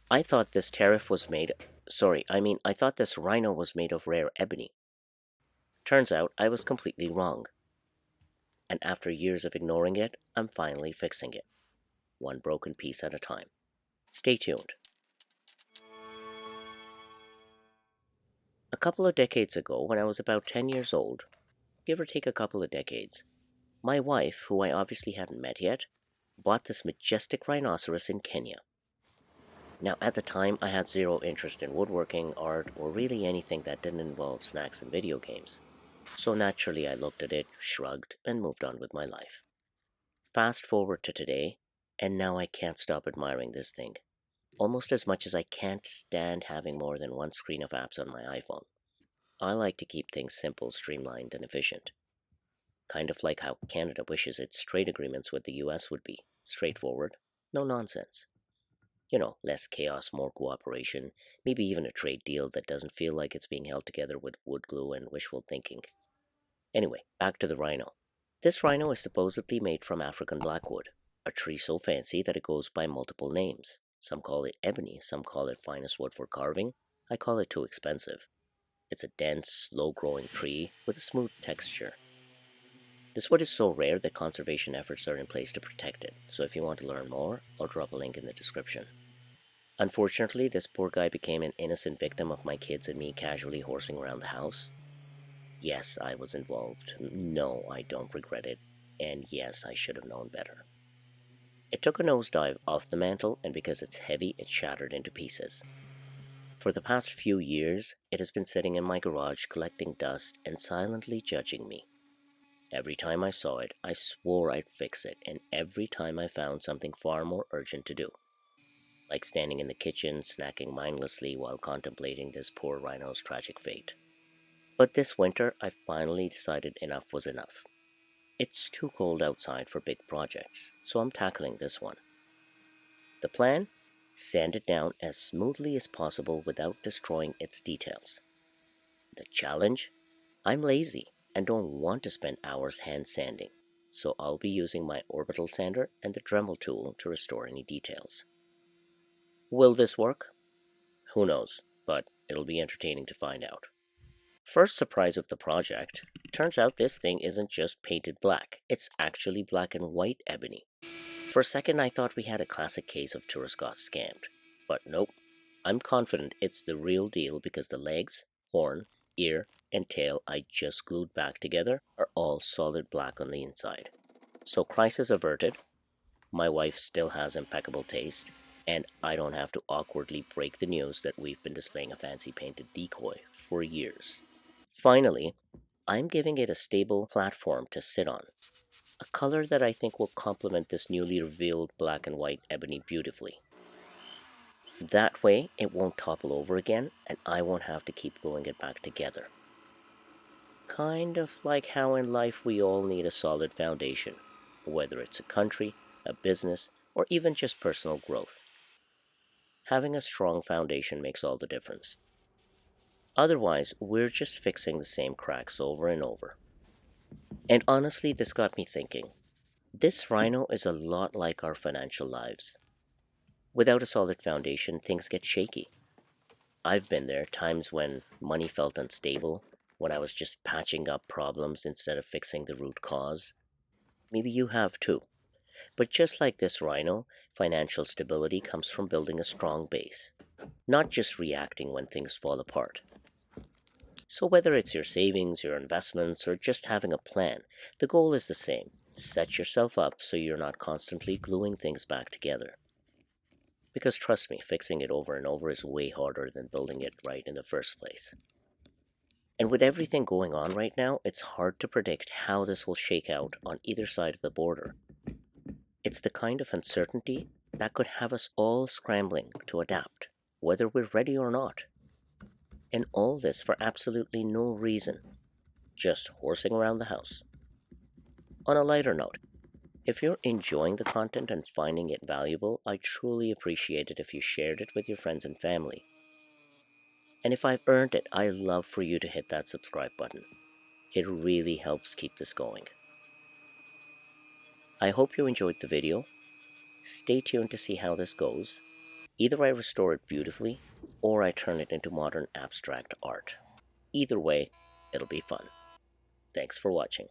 I thought this tariff was made, I thought this rhino was made of rare ebony. Turns out I was completely wrong. And after years of ignoring it, I'm finally fixing it, one broken piece at a time. Stay tuned. A couple of decades ago, when I was about 10 years old, give or take a couple of decades, my wife, who I obviously hadn't met yet, bought this majestic rhinoceros in Kenya. Now, at the time, I had zero interest in woodworking, art, or really anything that didn't involve snacks and video games. So naturally, I looked at it, shrugged, and moved on with my life. Fast forward to today, and now I can't stop admiring this thing, almost as much as I can't stand having more than one screen of apps on my iPhone. I like to keep things simple, streamlined, and efficient. Kind of like how Canada wishes its trade agreements with the US would be straightforward, no nonsense. Less chaos, more cooperation, maybe even a trade deal that doesn't feel like it's being held together with wood glue and wishful thinking. Anyway, back to the rhino. This rhino is supposedly made from African Blackwood, a tree so fancy that it goes by multiple names. Some call it ebony, some call it finest wood for carving. I call it too expensive. It's a dense, slow-growing tree with a smooth texture. This wood is so rare that conservation efforts are in place to protect it, so if you want to learn more, I'll drop a link in the description. Unfortunately, this poor guy became an innocent victim of my kids and me casually horsing around the house. Yes, I was involved. No, I don't regret it. And yes, I should have known better. It took a nosedive off the mantle, and because it's heavy, it shattered into pieces. For the past few years, it has been sitting in my garage collecting dust and silently judging me. Every time I saw it, I swore I'd fix it, and every time I found something far more urgent to do, like standing in the kitchen, snacking mindlessly while contemplating this poor rhino's tragic fate. But this winter, I finally decided enough was enough. It's too cold outside for big projects, so I'm tackling this one. The plan? Sand it down as smoothly as possible without destroying its details. The challenge? I'm lazy and don't want to spend hours hand sanding, so I'll be using my orbital sander and the Dremel tool to restore any details. Will this work? Who knows, but it'll be entertaining to find out. First surprise of the project, turns out this thing isn't just painted black, it's actually black and white ebony. For a second I thought we had a classic case of tourists got scammed, but nope. I'm confident it's the real deal because the legs, horn, ear, and tail I just glued back together are all solid black on the inside. So crisis averted, my wife still has impeccable taste, and I don't have to awkwardly break the news that we've been displaying a fancy painted decoy for years. Finally, I'm giving it a stable platform to sit on, a color that I think will complement this newly revealed black and white ebony beautifully. That way, it won't topple over again, and I won't have to keep gluing it back together. Kind of like how in life we all need a solid foundation, whether it's a country, a business, or even just personal growth. Having a strong foundation makes all the difference. Otherwise, we're just fixing the same cracks over and over. And honestly, this got me thinking. This rhino is a lot like our financial lives. Without a solid foundation, things get shaky. I've been there, times when money felt unstable, when I was just patching up problems instead of fixing the root cause. Maybe you have too. But just like this rhino, financial stability comes from building a strong base, not just reacting when things fall apart. So whether it's your savings, your investments, or just having a plan, the goal is the same. Set yourself up so you're not constantly gluing things back together. Because trust me, fixing it over and over is way harder than building it right in the first place. And with everything going on right now, it's hard to predict how this will shake out on either side of the border. It's the kind of uncertainty that could have us all scrambling to adapt, whether we're ready or not. And all this for absolutely no reason, just horsing around the house. On a lighter note, if you're enjoying the content and finding it valuable, I truly appreciate it if you shared it with your friends and family. And if I've earned it, I love for you to hit that subscribe button. It really helps keep this going. I hope you enjoyed the video. Stay tuned to see how this goes. Either I restore it beautifully, or I turn it into modern abstract art. Either way, it'll be fun. Thanks for watching.